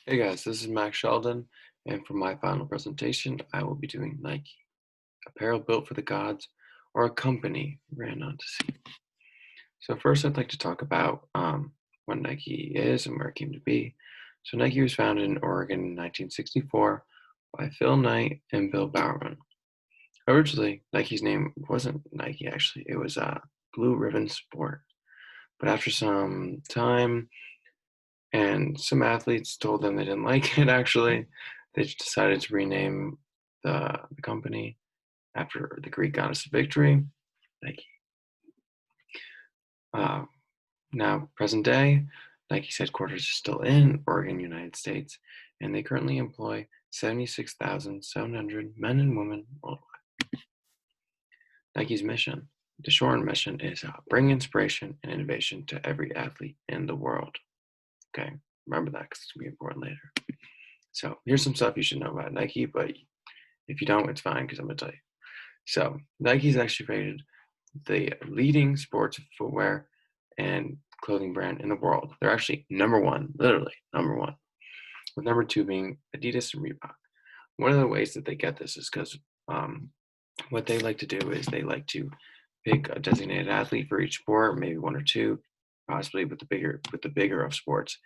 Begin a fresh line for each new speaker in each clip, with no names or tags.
Hey guys, this is Max Sheldon, and for my final presentation, I will be doing Nike, apparel built for the gods, or a company ran on to sea. So first, I'd like to talk about what Nike is and where it came to be. So Nike was founded in Oregon in 1964 by Phil Knight and Bill Bowerman. Originally, Nike's name wasn't Nike actually; it was Blue Ribbon Sport. But after some time, and some athletes told them they didn't like it actually. They just decided to rename the company after the Greek goddess of victory, Nike. Uh, Now, present day, Nike's headquarters is still in Oregon, United States, and they currently employ 76,700 men and women worldwide. Nike's mission, the short mission, is bring inspiration and innovation to every athlete in the world. Okay, remember that because it's going to be important later. So here's some stuff you should know about Nike, but if you don't, it's fine because I'm gonna tell you. So Nike's actually rated the leading sports footwear and clothing brand in the world. They're actually number one, literally number one, with number two being Adidas and Reebok. One of the ways that they get this is because what they like to do is they like to pick a designated athlete for each sport, maybe one or two, possibly with the bigger of sports,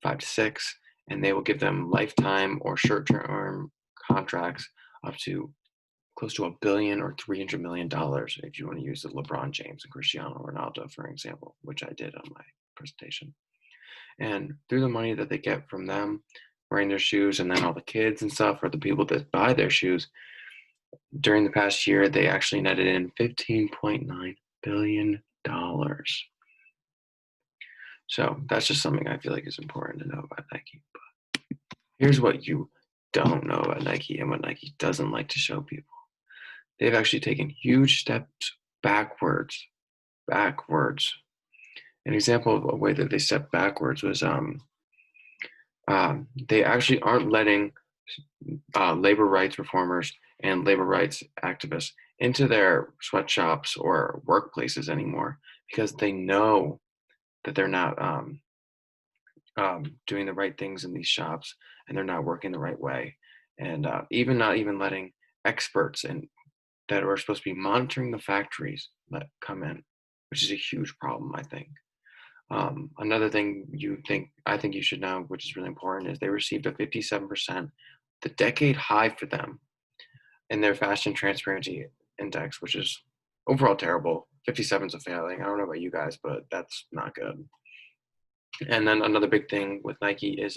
5 to 6, and they will give them lifetime or short-term contracts up to close to $1 billion or $300 million if you want to use the LeBron James and Cristiano Ronaldo, for example, which I did on my presentation. And through the money that they get from them wearing their shoes, and then all the kids and stuff, or the people that buy their shoes, during the past year, they actually netted in $15.9 billion. So that's just something I feel like is important to know about Nike. But here's what you don't know about Nike and what Nike doesn't like to show people. They've actually taken huge steps backwards. Backwards. An example of a way that they stepped backwards was they actually aren't letting labor rights reformers and labor rights activists into their sweatshops or workplaces anymore because they know that they're not doing the right things in these shops and they're not working the right way. And even not even letting experts and that are supposed to be monitoring the factories that come in, which is a huge problem, I think. Another thing I think you should know, which is really important, is they received a 57%, the decade high for them in their fashion transparency index, which is overall terrible. 57 is a failing. I don't know about you guys, but that's not good. And then another big thing with Nike is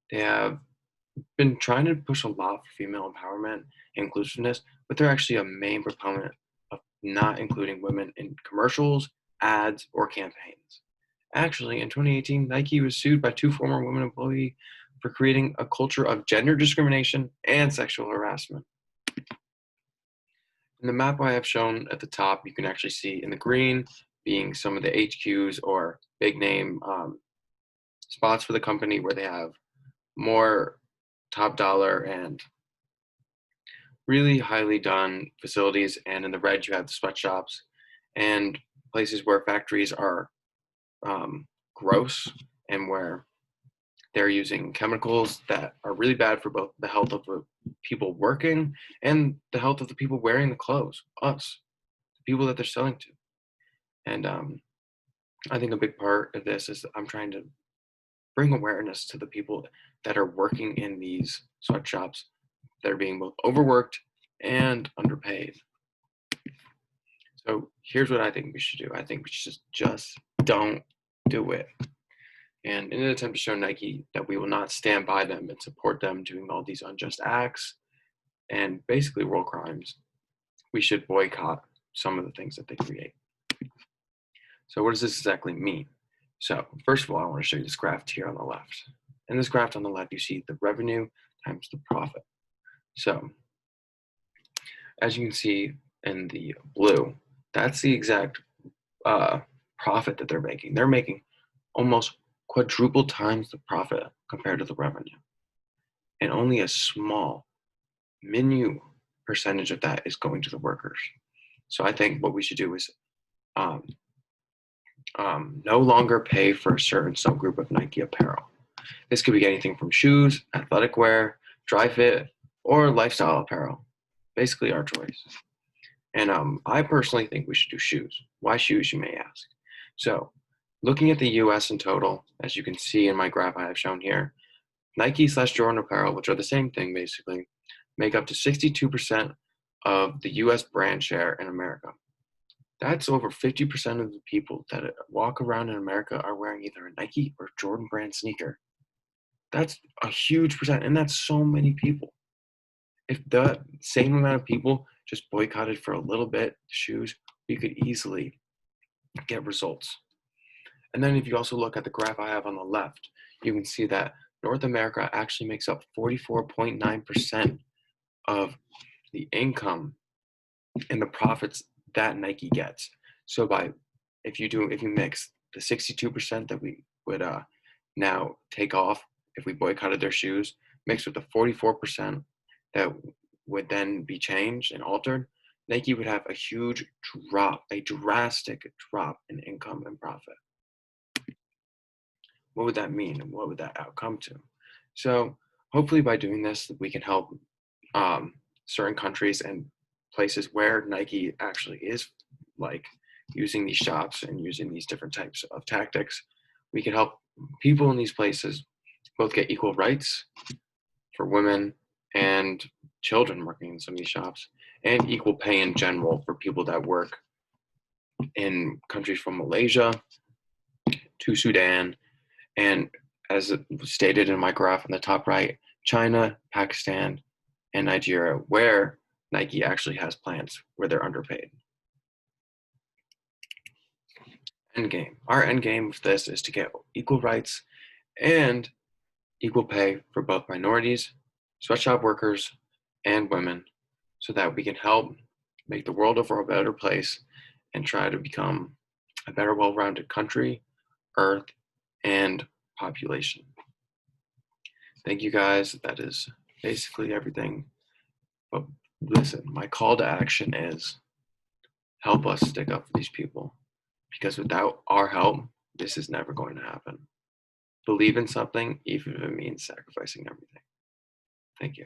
they have been trying to push a lot for female empowerment and inclusiveness, but they're actually a main proponent of not including women in commercials, ads, or campaigns. Actually, in 2018, Nike was sued by two former women employees for creating a culture of gender discrimination and sexual harassment. In the map I have shown at the top, you can actually see in the green being some of the HQs or big name spots for the company where they have more top dollar and really highly done facilities, and in the red you have the sweatshops and places where factories are gross and where they're using chemicals that are really bad for both the health of the people working and the health of the people wearing the clothes, us, the people that they're selling to. And I think a big part of this is I'm trying to bring awareness to the people that are working in these sweatshops that are being both overworked and underpaid. So here's what I think we should do. I think we should just don't do it. And in an attempt to show Nike that we will not stand by them and support them doing all these unjust acts and basically war crimes, we should boycott some of the things that they create. So what does this exactly mean? So first of all, I want to show you this graph here on the left. In this graph on the left, you see the revenue times the profit. So as you can see in the blue, that's the exact profit that they're making. They're making almost quadruple times the profit compared to the revenue. And only a small, minute percentage of that is going to the workers. So I think what we should do is no longer pay for a certain subgroup of Nike apparel. This could be anything from shoes, athletic wear, dry fit, or lifestyle apparel. Basically, our choice. And I personally think we should do shoes. Why shoes, you may ask? So, looking at the US in total, as you can see in my graph I have shown here, Nike/Jordan apparel, which are the same thing basically, make up to 62% of the US brand share in America. That's over 50% of the people that walk around in America are wearing either a Nike or Jordan brand sneaker. That's a huge percent, and that's so many people. If the same amount of people just boycotted for a little bit shoes, we could easily get results. And then if you also look at the graph I have on the left, you can see that North America actually makes up 44.9% of the income and the profits that Nike gets. So if you mix the 62% that we would now take off if we boycotted their shoes, mixed with the 44% that would then be changed and altered, Nike would have a huge drop, a drastic drop in income and profit. What would that mean, and what would that outcome to? So hopefully by doing this, we can help certain countries and places where Nike actually is like using these shops and using these different types of tactics. We can help people in these places both get equal rights for women and children working in some of these shops, and equal pay in general for people that work in countries from Malaysia to Sudan, and as stated in my graph on the top right, China, Pakistan, and Nigeria, where Nike actually has plants where they're underpaid. Endgame. Our endgame with this is to get equal rights and equal pay for both minorities, sweatshop workers, and women, so that we can help make the world over a better place and try to become a better, well-rounded country, earth, and population. Thank you guys. That is basically everything. But listen, my call to action is help us stick up for these people, because without our help, this is never going to happen. Believe in something, even if it means sacrificing everything. Thank you.